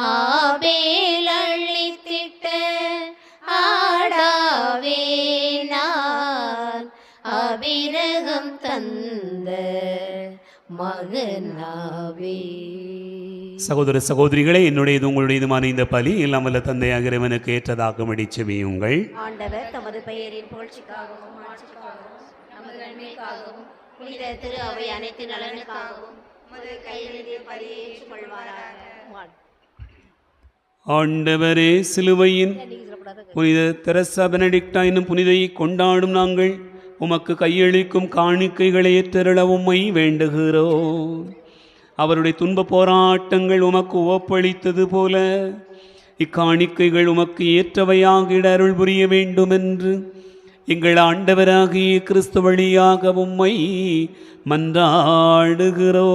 A: ஆபேல் அழித்திட்ட ஆடாவே நான், அபிரகம் தந்த மகனாவே.
B: சகோதர சகோதரிகளே, என்னுடையது உங்களுடையதுமான இந்த பலி எல்லாம் வல்ல தந்தையாக இறைவனுக்கு ஏற்றதாகும்படி செபியுங்கள்.
A: ஆண்டவர் தமது பெயரின் புகழ்ச்சிக்காகவும் ஆட்சிக்காகவும் நமது நன்மைக்காகவும் புனித திரு அவை அனைத்து நலனுக்காகவும் உமது கையிலிருந்து பலியை ஏற்றுக்கொள்வாராக.
B: ஆண்டவரே, சிலுவையின் புனித தெரசா பெனடிக்டா என்னும் புனிதையை கொண்டாடும் நாங்கள் உமக்கு கையளிக்கும் காணிக்கைகளை ஏற்றருள உம்மை வேண்டுகிறோம். அவருடைய துன்ப போராட்டங்கள் உமக்கு உவப்பளித்தது போல இக்காணிக்கைகள் உமக்கு ஏற்றவையாகிட அருள் புரிய வேண்டும் என்று எங்கள் ஆண்டவராகிய கிறிஸ்து வழியாக உம்மை மன்றாடுகிறோம்.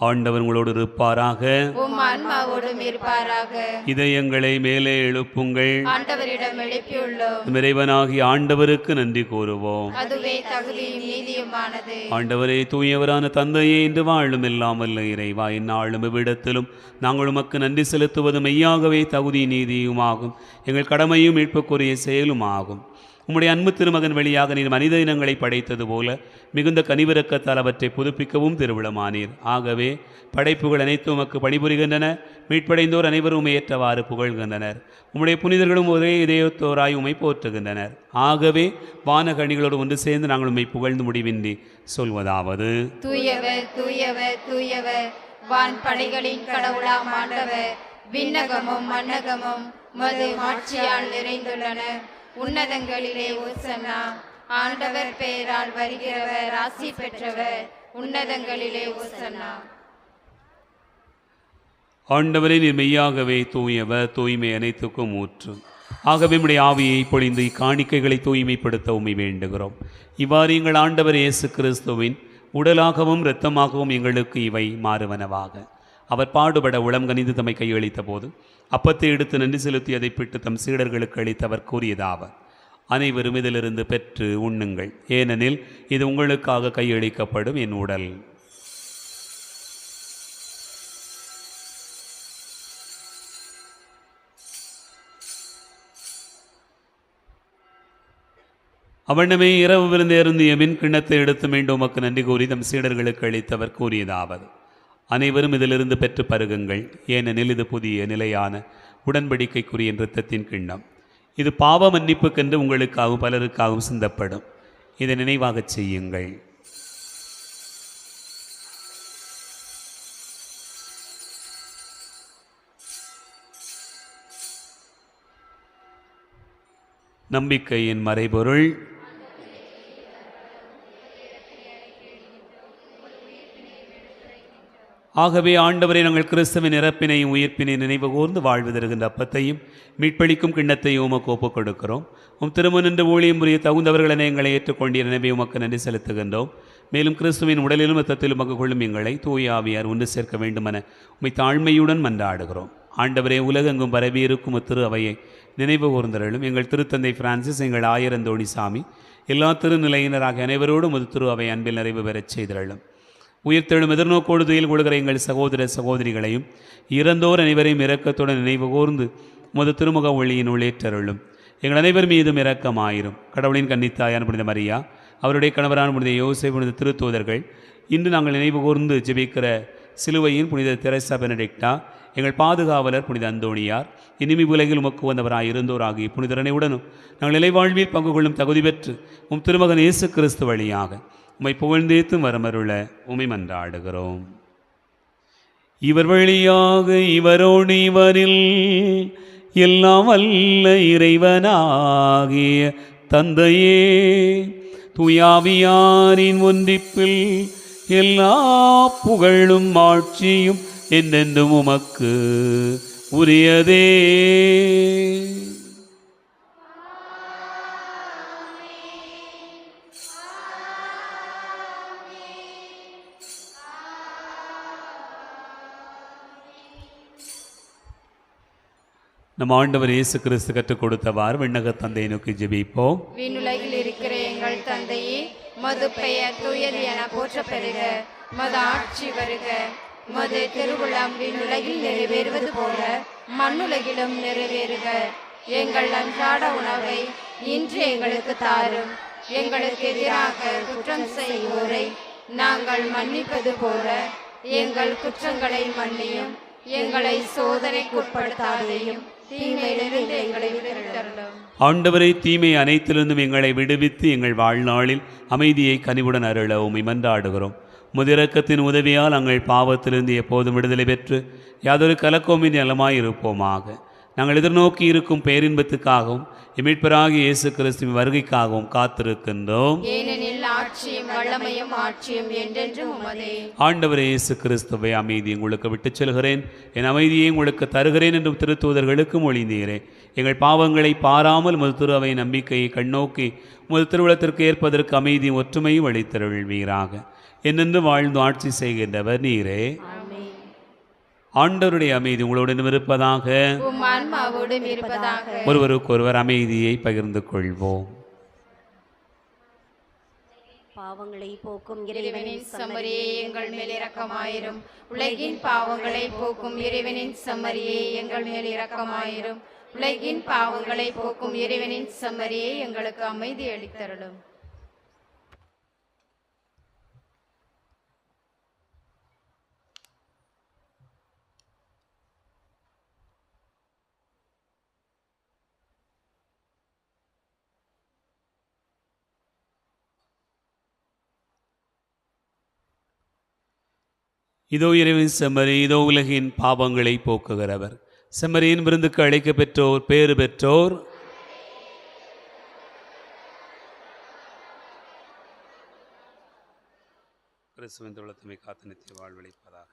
B: ஆண்டவர் உங்களோடு இருப்பாராக,
C: உம் ஆன்மாவோடும் இருப்பாராக.
B: இதயங்களை மேலே எழுப்புங்கள்.
C: ஆண்டவரிடம் எழுப்பியுள்ளோம்.
B: இறைவனாகிய ஆண்டவருக்கு நன்றி கூறுவோம்.
C: அதுவே தகுதியும் நீதியுமானது.
B: ஆண்டவரே, தூயவரான தந்தையே, இன்று வாழும் இல்லாமல் இறைவா, இந்நாளும் இவ்விடத்திலும் நாங்கள் உமக்கு நன்றி செலுத்துவது மெய்யாகவே தகுதி நீதியுமாகும், எங்கள் கடமையும் மீட்புக்குரிய செயலுமாகும். உம்முடைய அன்பு திருமகன் வழியாக நீர் மனித இனங்களை படைத்தது போல மிகுந்த கனிவிரக்கத்தால் அவற்றை புதுப்பிக்கவும் திருவிழமானீர். ஆகவே படைப்புகள் அனைத்தும் உமக்கு பணிபுரிகின்றன, மீட்படைந்தோர் அனைவரும் ஏற்றவாறு புகழ்கின்றனர். உம்முடைய புனிதர்களும் ஒரே இதயத்தோராய் உம்மை போற்றுகின்றனர். ஆகவே வானகணிகளோடு ஒன்று சேர்ந்து நாங்கள் உம்மை புகழ்ந்து முடிவின்றி சொல்வதாவது:
C: தூயவர் தூயவர் தூயவர், வான் படைகளின் கடவுளாம் ஆண்டவர். விண்ணகமும் மண்ணகமும் மது மாட்சியால் நிறைந்துள்ளன. உன்னதங்களிலே ஓசன்னா. ஆண்டவர் பெயரால் வருகிறவர் ஆசி பெற்றவர். உன்னதங்களிலே ஓசன்னா.
B: ஆண்டவரே, நீர் மெய்யாகவே தூயவர், தூய்மை அனைத்துக்கும் ஊற்று. ஆகவே நம்முடைய ஆவியை பொழிந்து இக்காணிக்கைகளை தூய்மைப்படுத்த உம்மை வேண்டுகிறோம். இவ்வாறு எங்கள் ஆண்டவர் இயேசு கிறிஸ்துவின் உடலாகவும் இரத்தமாகவும் எங்களுக்கு இவை மாறுவனவாக. அவர் பாடுபட உளம் கனிந்து தம்மை கையளித்த போது அப்பத்தை எடுத்து நன்றி செலுத்தி அதை பிட்டு தம் சீடர்களுக்கு அளித்தவர் கூறியதாவர்: அனைவரும் இதிலிருந்து பெற்று உண்ணுங்கள், ஏனெனில் இது உங்களுக்காக கையளிக்கப்படும் என் உடல். அவனமே இரவு விருந்து அருந்திய மின் கிண்ணத்தை எடுத்து மீண்டும் உமக்கு நன்றி கூறி தம் சீடர்களுக்கு அளித்தவர் கூறியதாவது: அனைவரும் இதிலிருந்து பெற்று பருகுங்கள், ஏனெனில் இது புதிய நிலையான உடன்படிக்கைக்குரிய இரத்தத்தின் கிண்ணம். இது பாவ மன்னிப்புக்கென்று உங்களுக்காகவும் பலருக்காகவும் சிந்தப்படும். இதை நினைவாகச் செய்யுங்கள். நம்பிக்கையின் மறைபொருள். ஆகவே ஆண்டவரை, நாங்கள் கிறிஸ்துவின் இறப்பினையும் உயிர்ப்பினையும் நினைவு கூர்ந்து வாழ்வு தருகின்ற அப்பத்தையும் மீட்பளிக்கும் கிண்ணத்தையும் உமக்கு ஒப்புக் கொடுக்கிறோம். திருமணன்று ஊழியம் புரிய தகுந்தவர்களென எங்களை ஏற்றுக்கொண்டிய நினைவை உமக்கு நன்றி செலுத்துகின்றோம். மேலும் கிறிஸ்துவின் உடலிலும் இரத்தத்திலும் பங்கு கொள்ளும் எங்களை தூய ஆவியார் ஒன்று சேர்க்க வேண்டுமென உம்மை தாழ்மையுடன் மன்றாடுகிறோம். ஆண்டவரே, உலகெங்கும் பரவியிருக்கும் திரு அவையை நினைவு கூர்ந்தருளும். எங்கள் திருத்தந்தை பிரான்சிஸ், எங்கள் ஆயரந்தோணிசாமி, எல்லா திருநிலையினராக அனைவரோடும் ஒரு திரு அவை அன்பில் நிறைவு பெறச் செய்தருளும். உயிர்த்தெழும் எதிர்நோக்கோடு துயில் கொடுக்கிற எங்கள் சகோதர சகோதரிகளையும் இறந்தோர் அனைவரையும் இரக்கத்துடன் நினைவு கூர்ந்து முது திருமுக ஒளியின் உள்ளேற்றருளும். எங்கள் அனைவர் மீதும் இரக்கமாயிரும். கடவுளின் கன்னித்தாயான புனித மரியா, அவருடைய கணவரான புனித யோசேப்பு, புனித திருத்தூதர்கள், இன்று நாங்கள் நினைவு கூர்ந்து ஜெபிக்கிற சிலுவையின் புனித தெரசா பெனடிக்டா, எங்கள் பாதுகாவலர் புனித அந்தோணியார், இனிமி உலகில் உமக்கு வந்தவராய் இருந்தோர் ஆகிய புனிதரனையுடனும் நாங்கள் நிலைவாழ்வில் பங்கு கொள்ளும் தகுதி பெற்று உம் திருமகன் இயேசு கிறிஸ்து வழியாக உம்மை புகழ்ந்தேத்தும் வரமருள உம்மை மன்றாடுகிறோம். இவர் வழியாக இவரோடு இவரில் எல்லாம் வல்ல இறைவனாகிய தந்தையே, தூயாவியாரின் ஒன்றிப்பில் எல்லா புகழும் ஆட்சியும் என்றென்றும் உமக்கு உரியதே. நம் ஆண்டவர் இயேசு கிறிஸ்து கற்றுக் கொடுத்தவாறு விண்ணக தந்தையை நோக்கி ஜெபிப்போம்.
C: விண்ணுலகில் இருக்கிற எங்கள் தந்தையே, மது பெயர் தூயது என போற்ற பெறுக. மது ஆட்சி வருக. மது திருவுளம் விண்ணுலகில் நிறைவேறுவது போல மண்ணுலகிலும் நிறைவேறுக. எங்கள் அன்றாட உணவை இன்று எங்களுக்கு தாரும். எங்களுக்கு எதிராக குற்றம் செய்வோரை நாங்கள் மன்னிப்பது போல எங்கள் குற்றங்களை மன்னியும். எங்களை சோதனைக்குட்படுத்தாதையும் தீமையிலிருந்து எங்களை விடுவித்தருளும்.
B: ஆண்டவரை, தீமை அனைத்திலிருந்தும் எங்களை விடுவித்து எங்கள் வாழ்நாளில் அமைதியை கனிவுடன் அருள உம்மை மன்றாடுகிறோம். முதிரக்கத்தின் உதவியால் நாங்கள் பாவத்திலிருந்து எப்போதும் விடுதலை பெற்று யாதொரு கலக்கோமின்றி நலமாயிருப்போமாக. நாங்கள் எதிர்நோக்கி இருக்கும் பேரின்பத்துக்காகவும் மீட்பராகிய இயேசு கிறிஸ்துவின் வருகைக்காகவும் காத்திருக்கின்றோம்.
C: ஏனெனில் ஆட்சியும் வல்லமையும் ஆட்சியும் என்றென்றும் உமதே.
B: ஆண்டவரே இயேசு கிறிஸ்துவை, அமைதியை உங்களுக்கு விட்டுச் செல்கிறேன், என் அமைதியை உங்களுக்கு தருகிறேன் என்றும் திருத்தூதர்களுக்கு மொழிந்தீரே. எங்கள் பாவங்களை பாராமல் முது திரு அவை நம்பிக்கையை கண்ணோக்கி முது திருவுளத்திற்கு ஏற்பதற்கு அமைதியும் ஒற்றுமையும் அளித்தருள்வீராக. என்னென்று வாழ்ந்து ஆட்சி செய்கின்றவர் நீரே. ஆண்டவருடைய அமைதி உங்களுடன் இருப்பதாக. ஒருவருக்கொருவர் அமைதியை பகிர்ந்து கொள்வோம்.
A: பாவங்களை போக்கும்
C: இறைவனின் செம்மறியே, எங்கள் மேல் இரக்கமாயிரும். உலகின் பாவங்களை போக்கும் இறைவனின் செம்மறியே, எங்கள் மேல் இரக்கமாயிரும். உலகின் பாவங்களை போக்கும் இறைவனின் செம்மறியே, எங்களுக்கு அமைதி அளித்தருளும்.
B: இதோ இறைவன் செம்மறி, இதோ உலகின் பாவங்களை போக்குகிறவர். செம்மறியின் விருந்துக்கு அழைக்க பெற்றோர் பேறு பெற்றோர். கிறிஸ்துவின் தோழத்தமை காத்து நித்திய வாழ்வளிப்பதாக.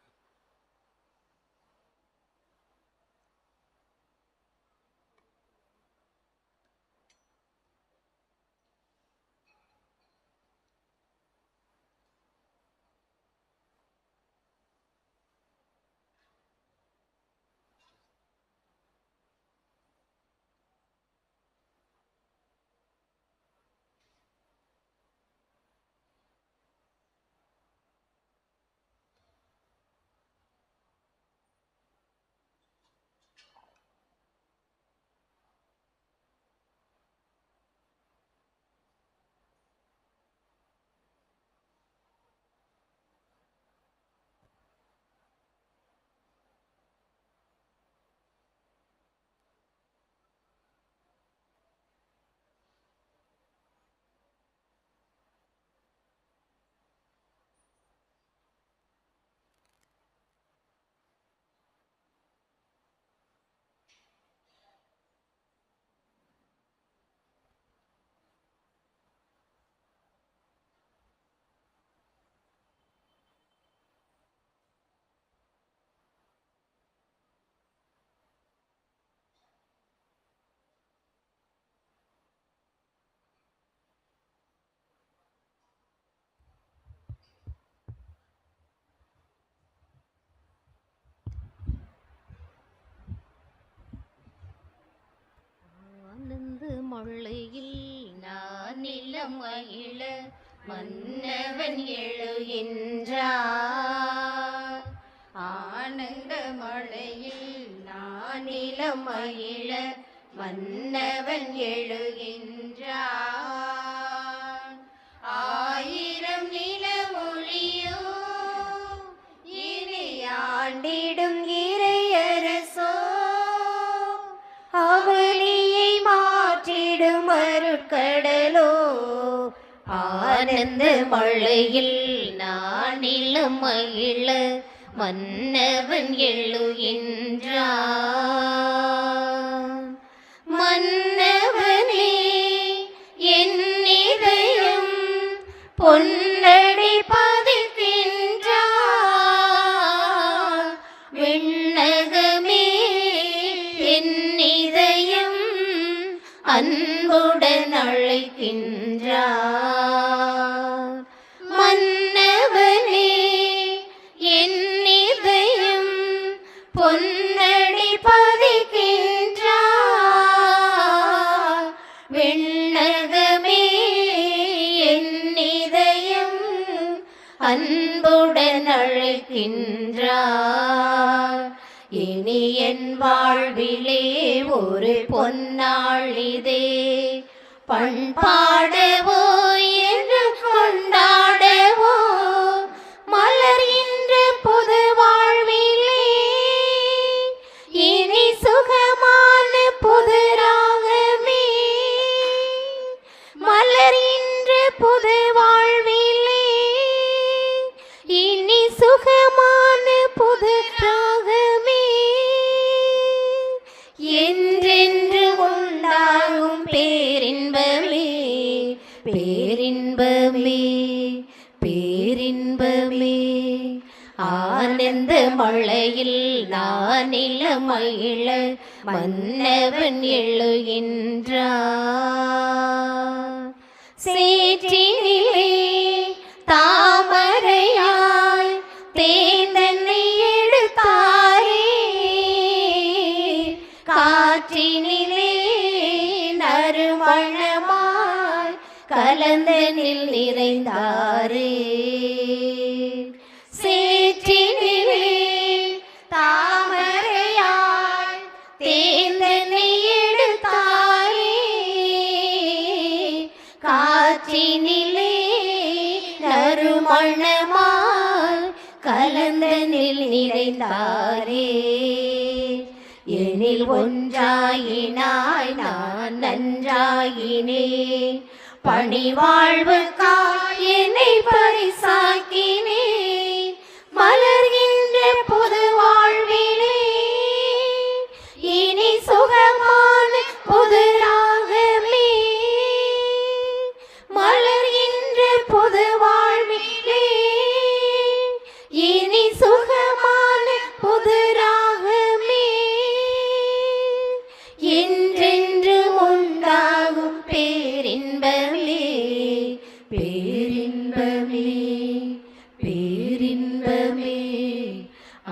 A: மொழியில் நான் நிலம் மகிழ மன்னவன் எழுகின்றார். ஆனந்த மழையில் நான் நிலம் மகிழ மன்னவன் எழுகின்றார். ஆயிரம் நிலவொளியோ இனி ஆண்டிடும் இறையரசோ அவளியை மாற்றிடும் அருட்கடலோ. ஆனந்த மழையில் நானிலம் மகிழ மன்னவன் எழுகின்றான். மன்னவனே என் இதயம் பொன்னடி பதிக்கின்றான். விண்ணகமே என் இதயம் அன்புடன் அழைக்கின்றார். மன்னவனே என் இதயம் பொன்னடி பதிக்கின்றார். விண்ணகமே என் இதயம் அன்புடன் அழைக்கின்றார். இனி என் வாழ்விலே ஒரு பொன்னாளிதே பண்பாடவோ என்று கொண்டாடவோ மலர்கின்ற புது வாழ்விலே இனி சுகமான புது ராகமே. மலர்கின்ற புது வாழ்விலே இனி சுகமான புது ராகமே. என்றென்று உண்டாகும் பேரின்பமே பேரின்பமே பேரின்பமே. ஆனந்த மழையில் நானில மகிழ மன்னவன் எழுகின்றார். சேற்றினிலே தாமரையாய் தேந்தன்னை எடுத்தாரே காற்றினிலே நறுமணமாய் கலந்தனில் நிறைந்தாரே. சேற்றினிலே தாமரையாய் தேந்தன்னை எடுத்தாரே காற்றினிலே நறுமணமாய் கலந்தனில் நிறைந்தாரே. எனில் ஒன்றாயினாய் நான் நன்றாயினேன் பணிவாழ்வுக்காய் என்னை பரிசாக்கினேன். மலர்கின்ற புது வாழ்விலே இனி சுகமான புது ராகமே. மலர்கின்ற புது வாழ்விலே இனி சுகமான புது ராகமே. என்றென்று உண்டாகும் பேரின்பமே பேரின்பமே பேரின்பமே.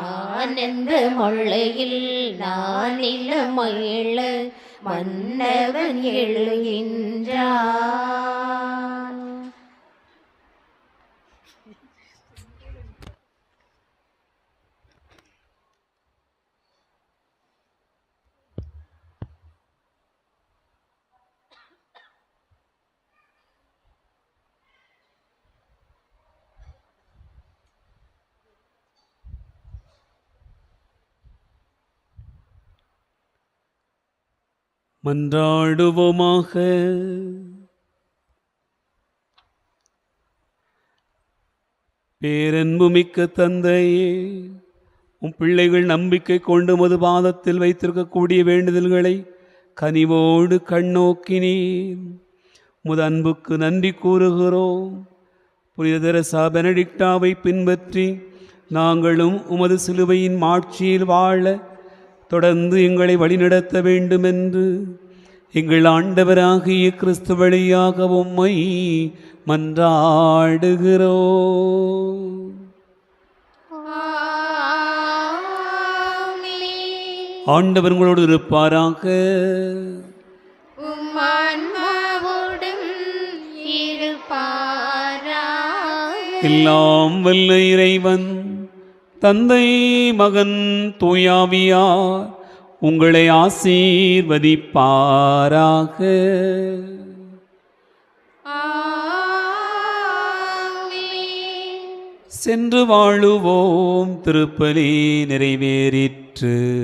A: ஆனந்த மழையில் நானில மகிழ மன்னவன் எழுகின்றான்.
B: மன்றாடுவோமாக. பேரன்புமிக்க தந்தையே, உம் பிள்ளைகள் நம்பிக்கை கொண்டு மது பாதத்தில் வைத்திருக்கக்கூடிய வேண்டுதல்களை கனிவோடு கண்ணோக்கினீர். முது அன்புக்கு நன்றி கூறுகிறோம். புனித தெரசா பெனடிக்டாவை பின்பற்றி நாங்களும் உமது சிலுவையின் மாட்சியில் வாழ தொடர்ந்து எங்களை வழிநடத்த வேண்டுமென்று எங்கள் ஆண்டவராகிய கிறிஸ்து வழியாக உம்மை மன்றாடுகிறோம். ஆண்டவர் உங்களோடு இருப்பாராக.
C: உம்மான்மாவோடும் இருப்பாராக.
B: எல்லாம் வல்ல இறைவன் தந்தை மகன் தூயாவியார் உங்களை ஆசீர்வதிப்பாராக.
C: ஆமென்.
B: சென்று வாழுவோம். திருப்பலி நிறைவேறிற்று.